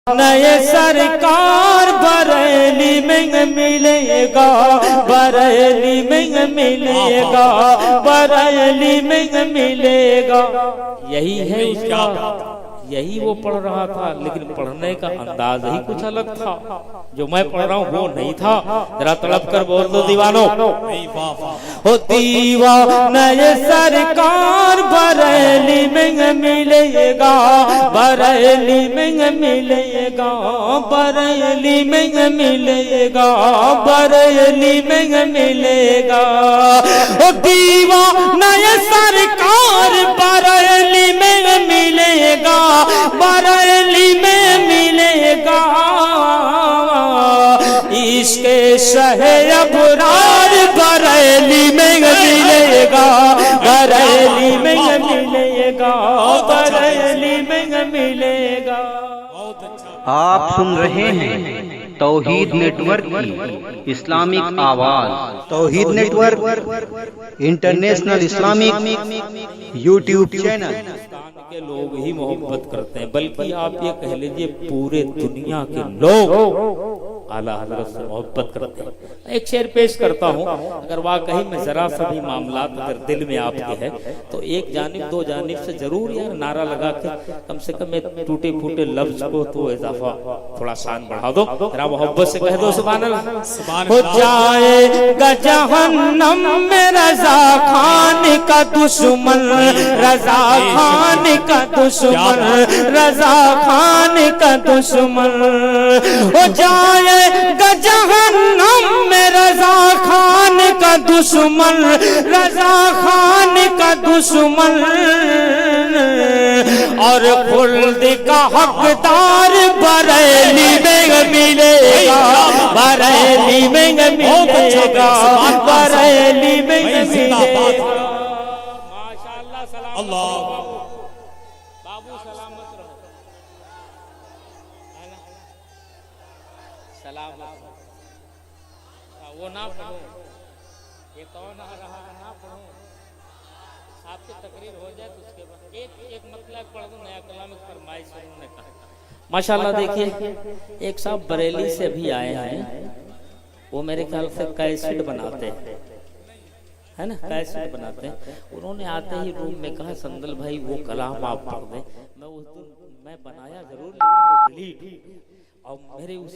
नए सरकार बरेली में मिलेगा, बरेली में मिलेगा, बरेली में मिलेगा। यही है उसका, यही वो पढ़ रहा था, लेकिन पढ़ने का अंदाज ही कुछ अलग था। जो मैं पढ़ रहा हूँ वो नहीं था। जरा तड़प कर बोल दो दीवानो, हो दीवाना सरकार बरेली में मिलेगा, बरेली में मिलेगा, बरेली में मिलेगा, बरेली में मिलेगा। हो दीवाना सरकार बरेली में मिलेगा, बरेली में मिलेगा। इश्क़ शहे अबरार बरेली में मिलेगा, बरेली में मिलेगा, बरेली में मिलेगा। आप सुन रहे हैं तौहीद नेटवर्क की इस्लामिक आवाज। Tauheed network international Islamic YouTube channel. के लोग ही मोहब्बत करते हैं, बल्कि आप ये कह लीजिए पूरे दुनिया के लोग आला हज़रत से मोहब्बत करते हैं। एक शेर पेश करता हूँ, अगर वाकई में जरा सा भी मामला अगर दिल में आपके है तो एक जानिब दो जानिब से जरूर यार नारा लगा के कम से कम टूटे फूटे लफ्ज को तो इजाफा थोड़ा शान बढ़ा दो, जरा मोहब्बत से कह दो सुभान अल्लाह। हो जाएगा जहन्नम में रजा खान का दुश्मन, रजा खान का दुश्मन, रजा खान का दुश्मन। हो जाए जहन्नम में रजा खान का दुश्मन, रजा खान का दुश्मन। और खुल्द का हकदार बरेली में मिलेगा, बरेली में मिलेगा, बरेली में मिलेगा। माशाअल्लाह, सलाम अल्लाह बाबू, सलामत रहो, सलामत। वो ना पढ़ो, ये कौन आ रहा है, ना पढ़ो, आपकी तकरीर हो जाए तो उसके बाद एक मतलब पढ़ दो, नया कलाम फरमाइश उन्होंने कहा। माशाल्लाह देखिए, एक साहब बरेली से भी आए हैं, वो मेरे ख्याल से कैसेट बनाते हैं, है ना, कैसेट बनाते हैं। उन्होंने आते ही रूम में कहा संदल भाई वो कलाम आप पढ़ दें। मैं उस दिन मैं बनाया जरूर, लेकिन वो डिलीट और मेरे उस